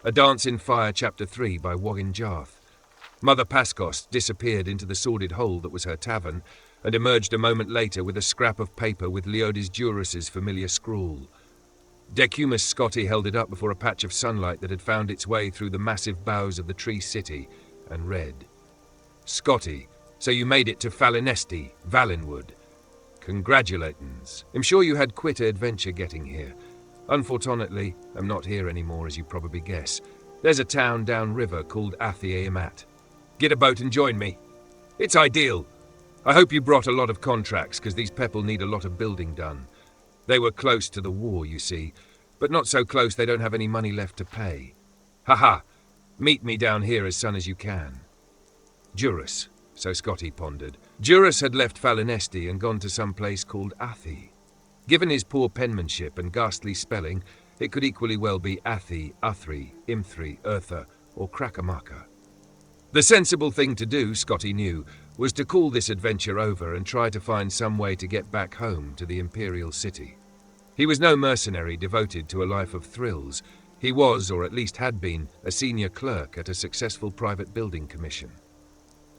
A Dance in Fire Chapter 3 by Woggin Jarth. Mother Pascost disappeared into the sordid hole that was her tavern, and emerged a moment later with a scrap of paper with Leodis Durus's familiar scrawl. Decumus Scotti held it up before a patch of sunlight that had found its way through the massive boughs of the tree city, and read, "Scotti, so you made it to Falinesti, Valenwood. Congratulations. I'm sure you had quite an adventure getting here. Unfortunately, I'm not here anymore, as you probably guess. There's a town downriver called Athie-Imat. Get a boat and join me. It's ideal. I hope you brought a lot of contracts, because these people need a lot of building done. They were close to the war, you see, but not so close they don't have any money left to pay. Haha, meet me down here as soon as you can." Durus, so Scotti pondered. Durus had left Falinesti and gone to some place called Athie. Given his poor penmanship and ghastly spelling, it could equally well be Athie, Uthri, Imthri, Eartha, or Krakamaka. The sensible thing to do, Scotti knew, was to call this adventure over and try to find some way to get back home to the Imperial City. He was no mercenary devoted to a life of thrills. He was, or at least had been, a senior clerk at a successful private building commission.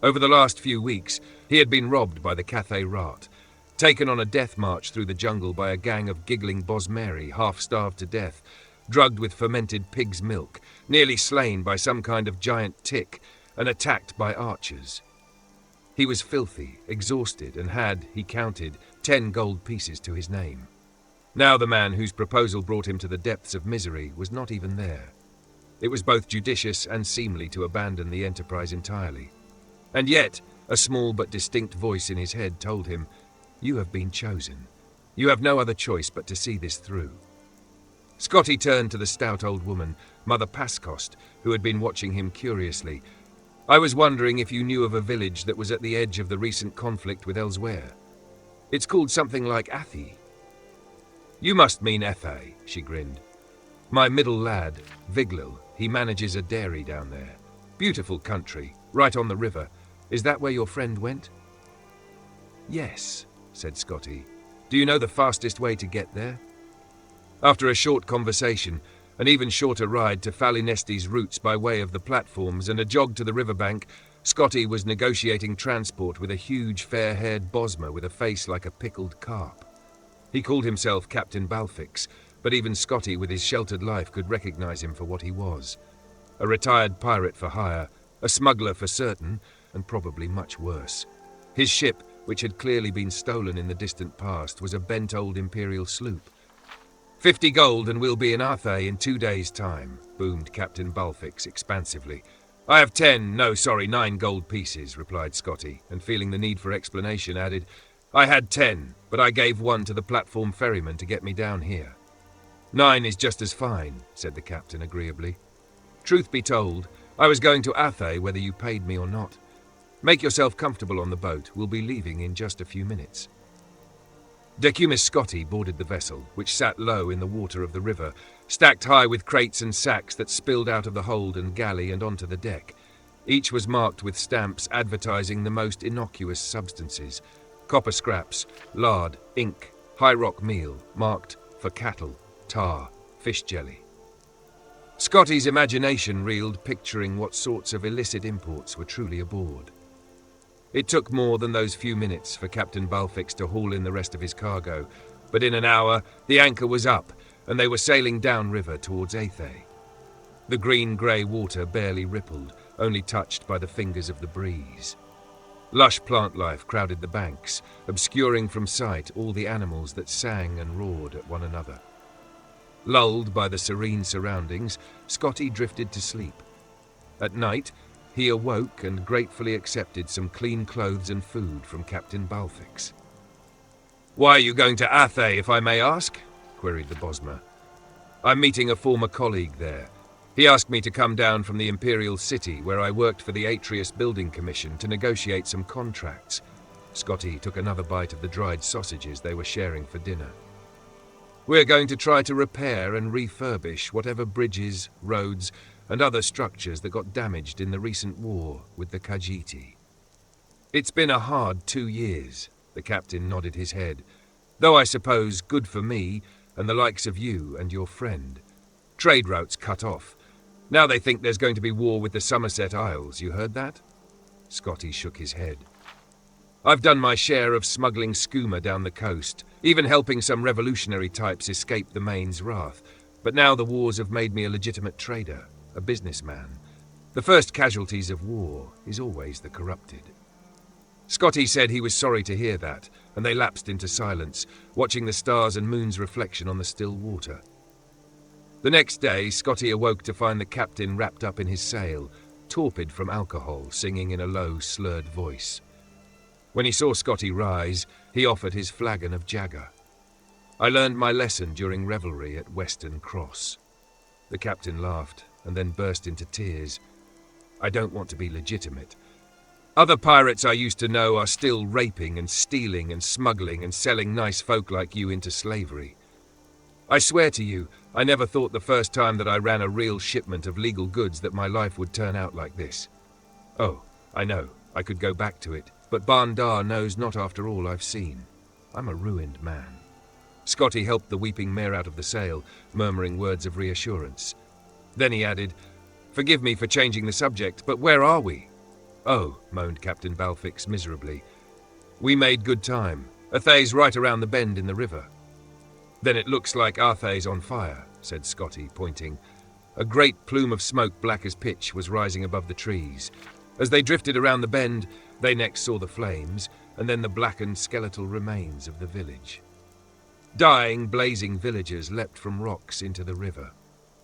Over the last few weeks, he had been robbed by the Cathay Rat, taken on a death march through the jungle by a gang of giggling Bosmeri, half-starved to death, drugged with fermented pig's milk, nearly slain by some kind of giant tick, and attacked by archers. He was filthy, exhausted, and had, he counted, 10 gold pieces to his name. Now the man whose proposal brought him to the depths of misery was not even there. It was both judicious and seemly to abandon the enterprise entirely. And yet, a small but distinct voice in his head told him, "You have been chosen. You have no other choice but to see this through." Scotti turned to the stout old woman, Mother Pascost, who had been watching him curiously. "I was wondering if you knew of a village that was at the edge of the recent conflict with Elsweyr. It's called something like Athie." "You must mean Ethay," she grinned. "My middle lad, Viglil, he manages a dairy down there. Beautiful country, right on the river. Is that where your friend went?" "Yes," said Scotti. "Do you know the fastest way to get there?" After a short conversation, an even shorter ride to Falinesti's routes by way of the platforms, and a jog to the riverbank, Scotti was negotiating transport with a huge fair-haired Bosmer with a face like a pickled carp. He called himself Captain Balfix, but even Scotti with his sheltered life could recognize him for what he was. A retired pirate for hire, a smuggler for certain, and probably much worse. His ship, which had clearly been stolen in the distant past, was a bent old Imperial sloop. 50 gold and we'll be in Athie in 2 days' time," boomed Captain Balfix expansively. "I have 9 gold pieces," replied Scotti, and feeling the need for explanation added, "I had 10, but I gave one to the platform ferryman to get me down here." 9 is just as fine," said the captain agreeably. "Truth be told, I was going to Athie whether you paid me or not. Make yourself comfortable on the boat. We'll be leaving in just a few minutes." Decumus Scotti boarded the vessel, which sat low in the water of the river, stacked high with crates and sacks that spilled out of the hold and galley and onto the deck. Each was marked with stamps advertising the most innocuous substances: copper scraps, lard, ink, high rock meal, marked for cattle, tar, fish jelly. Scotti's imagination reeled, picturing what sorts of illicit imports were truly aboard. It took more than those few minutes for Captain Balfix to haul in the rest of his cargo, but in an hour the anchor was up, and they were sailing downriver towards Athie. The green-grey water barely rippled, only touched by the fingers of the breeze. Lush plant life crowded the banks, obscuring from sight all the animals that sang and roared at one another. Lulled by the serene surroundings, Scotti drifted to sleep. At night, he awoke and gratefully accepted some clean clothes and food from Captain Balfix. "Why are you going to Athie, if I may ask?" queried the Bosmer. "I'm meeting a former colleague there. He asked me to come down from the Imperial City, where I worked for the Atrius Building Commission, to negotiate some contracts." Scotti took another bite of the dried sausages they were sharing for dinner. "We're going to try to repair and refurbish whatever bridges, roads, and other structures that got damaged in the recent war with the Khajiiti. It's been a hard 2 years," the captain nodded his head, "though I suppose good for me and the likes of you and your friend. Trade routes cut off. Now they think there's going to be war with the Somerset Isles, you heard that? Scotti shook his head. I've done my share of smuggling skooma down the coast, even helping some revolutionary types escape the Maine's wrath, but now the wars have made me a legitimate trader, a businessman. The first casualties of war is always the corrupted. Scotti said he was sorry to hear that, and they lapsed into silence, watching the stars and moon's reflection on the still water. The next day, Scotti awoke to find the captain wrapped up in his sail, torpid from alcohol, singing in a low, slurred voice. When he saw Scotti rise, he offered his flagon of Jagger. I learned my lesson during revelry at Western Cross. The captain laughed, and then burst into tears. I don't want to be legitimate. Other pirates I used to know are still raping and stealing and smuggling and selling nice folk like you into slavery. I swear to you, I never thought the first time that I ran a real shipment of legal goods that my life would turn out like this. Oh, I know, I could go back to it, but Bandar knows not after all I've seen. I'm a ruined man. Scotti helped the weeping mare out of the sail, murmuring words of reassurance. Then he added, "Forgive me for changing the subject, but where are we?" "Oh," moaned Captain Balfix miserably. "We made good time. Athay's right around the bend in the river." "Then it looks like Athay's on fire," said Scotti, pointing. A great plume of smoke black as pitch was rising above the trees. As they drifted around the bend, they next saw the flames, and then the blackened skeletal remains of the village. Dying, blazing villagers leapt from rocks into the river.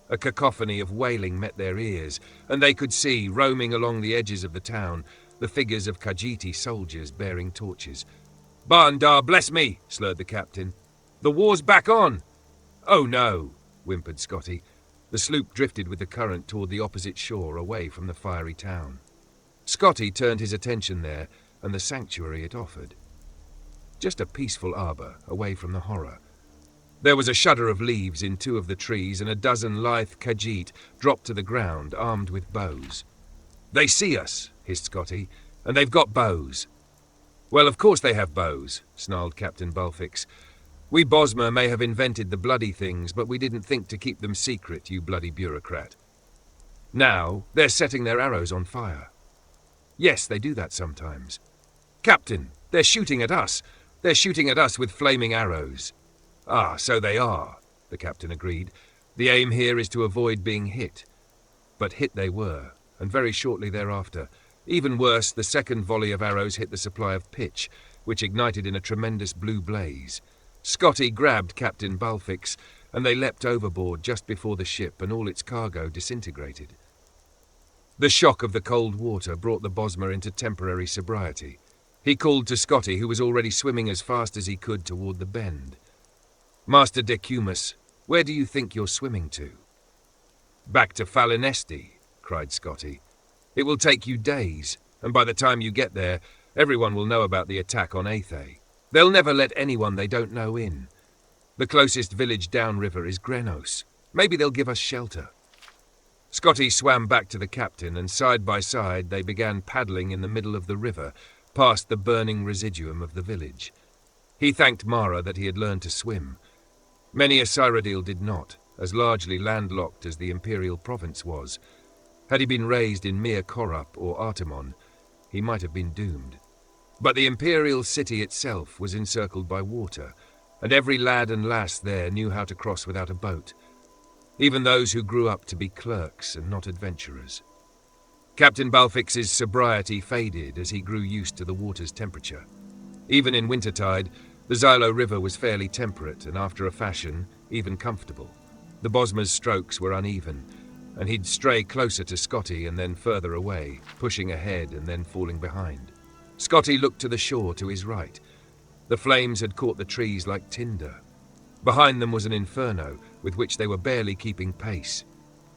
A cacophony of wailing met their ears, and they could see, roaming along the edges of the town, the figures of Khajiiti soldiers bearing torches. "Bandar, bless me!" slurred the captain. "The war's back on!" "Oh no!" whimpered Scotti. The sloop drifted with the current toward the opposite shore, away from the fiery town. Scotti turned his attention there, and the sanctuary it offered. Just a peaceful arbour, away from the horror. There was a shudder of leaves in 2 of the trees, and a dozen lithe Khajiit dropped to the ground, armed with bows. "They see us," hissed Scotti, "and they've got bows." "Well, of course they have bows," snarled Captain Balfix. "We Bosmer may have invented the bloody things, but we didn't think to keep them secret, you bloody bureaucrat. Now, they're setting their arrows on fire." "Yes, they do that sometimes." "Captain, they're shooting at us. They're shooting at us with flaming arrows." "Ah, so they are," the captain agreed. "The aim here is to avoid being hit." But hit they were, and very shortly thereafter. Even worse, the second volley of arrows hit the supply of pitch, which ignited in a tremendous blue blaze. Scotti grabbed Captain Balfix, and they leapt overboard just before the ship and all its cargo disintegrated. The shock of the cold water brought the Bosmer into temporary sobriety. He called to Scotti, who was already swimming as fast as he could toward the bend. "Master Decumus, where do you think you're swimming to?" "Back to Falinesti," cried Scotti. "It will take you days, and by the time you get there, everyone will know about the attack on Athay. They'll never let anyone they don't know in. The closest village downriver is Grenos. Maybe they'll give us shelter." Scotti swam back to the captain, and side by side they began paddling in the middle of the river, past the burning residuum of the village. He thanked Mara that he had learned to swim. Many a Cyrodiil did not, as largely landlocked as the imperial province was. Had he been raised in Mir Korup or Artemon, he might have been doomed. But the imperial city itself was encircled by water, and every lad and lass there knew how to cross without a boat, even those who grew up to be clerks and not adventurers. Captain Balfix's sobriety faded as he grew used to the water's temperature. Even in wintertide, the Xylo River was fairly temperate and, after a fashion, even comfortable. The Bosmer's strokes were uneven, and he'd stray closer to Scotti and then further away, pushing ahead and then falling behind. Scotti looked to the shore to his right. The flames had caught the trees like tinder. Behind them was an inferno, with which they were barely keeping pace.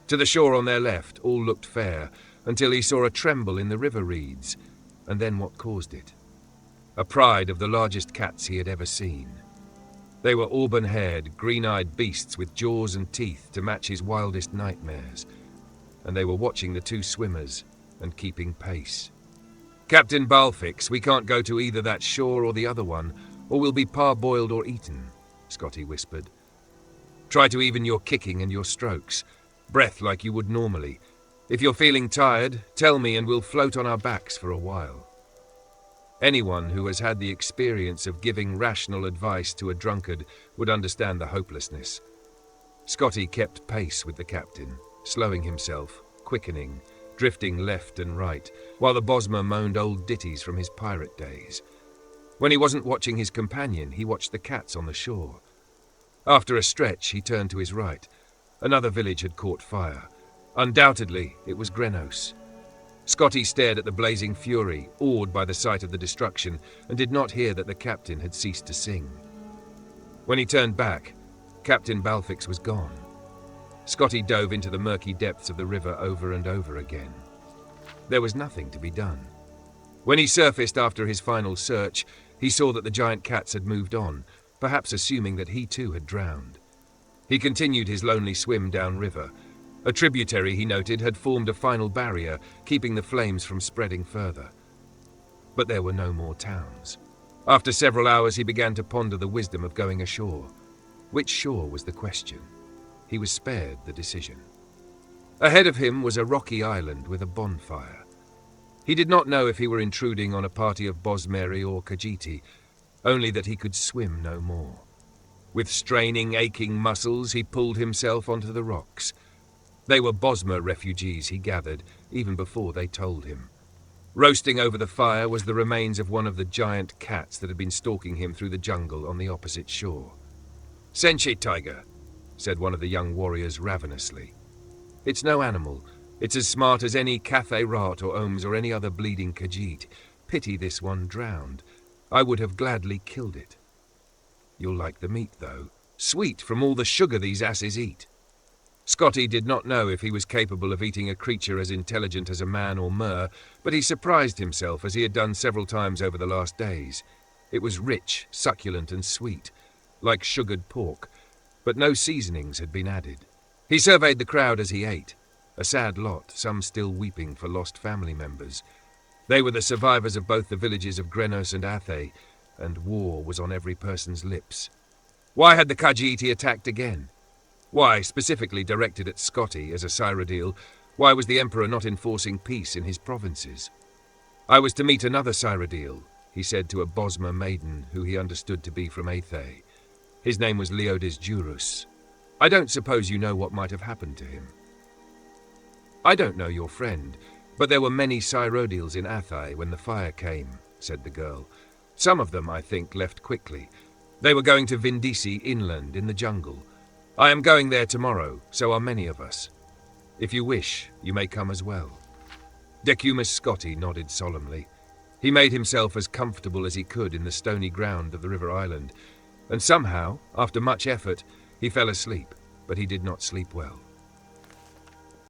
To the shore on their left, all looked fair, until he saw a tremble in the river reeds, and then what caused it? A pride of the largest cats he had ever seen. They were auburn-haired, green-eyed beasts with jaws and teeth to match his wildest nightmares, and they were watching the 2 swimmers and keeping pace. "Captain Balfix, we can't go to either that shore or the other one, or we'll be parboiled or eaten," Scotti whispered. "Try to even your kicking and your strokes. Breath like you would normally. If you're feeling tired, tell me and we'll float on our backs for a while. Anyone who has had the experience of giving rational advice to a drunkard would understand the hopelessness. Scotti kept pace with the captain, slowing himself, quickening, drifting left and right, while the Bosmer moaned old ditties from his pirate days. When he wasn't watching his companion, he watched the cats on the shore. After a stretch, he turned to his right. Another village had caught fire. Undoubtedly, it was Grenos. Scotti stared at the blazing fury, awed by the sight of the destruction, and did not hear that the captain had ceased to sing. When he turned back, Captain Balfix was gone. Scotti dove into the murky depths of the river over and over again. There was nothing to be done. When he surfaced after his final search, he saw that the giant cats had moved on, perhaps assuming that he too had drowned. He continued his lonely swim downriver. A tributary, he noted, had formed a final barrier, keeping the flames from spreading further. But there were no more towns. After several hours, he began to ponder the wisdom of going ashore. Which shore was the question? He was spared the decision. Ahead of him was a rocky island with a bonfire. He did not know if he were intruding on a party of Bosmeri or Khajiiti, only that he could swim no more. With straining, aching muscles, he pulled himself onto the rocks. They were Bosmer refugees, he gathered, even before they told him. Roasting over the fire was the remains of one of the giant cats that had been stalking him through the jungle on the opposite shore. "Senshi tiger," said one of the young warriors ravenously. "It's no animal. It's as smart as any Cathay rat or Ohms or any other bleeding Khajiit. Pity this one drowned. I would have gladly killed it. You'll like the meat, though. Sweet from all the sugar these asses eat." Scotti did not know if he was capable of eating a creature as intelligent as a man or Mer, but he surprised himself as he had done several times over the last days. It was rich, succulent and sweet, like sugared pork, but no seasonings had been added. He surveyed the crowd as he ate. A sad lot, some still weeping for lost family members. They were the survivors of both the villages of Grenos and Athay, and war was on every person's lips. Why had the Khajiiti attacked again? Why, specifically directed at Scotti as a Cyrodiil, why was the Emperor not enforcing peace in his provinces? "I was to meet another Cyrodiil," he said to a Bosmer maiden who he understood to be from Athay. His name was Leodis Jurus. "I don't suppose you know what might have happened to him." "I don't know your friend, but there were many Cyrodiils in Athay when the fire came," said the girl. "Some of them, I think, left quickly. They were going to Vindisi inland in the jungle. I am going there tomorrow, so are many of us. If you wish, you may come as well." Decumus Scotti nodded solemnly. He made himself as comfortable as he could in the stony ground of the river island, and somehow, after much effort, he fell asleep, but he did not sleep well.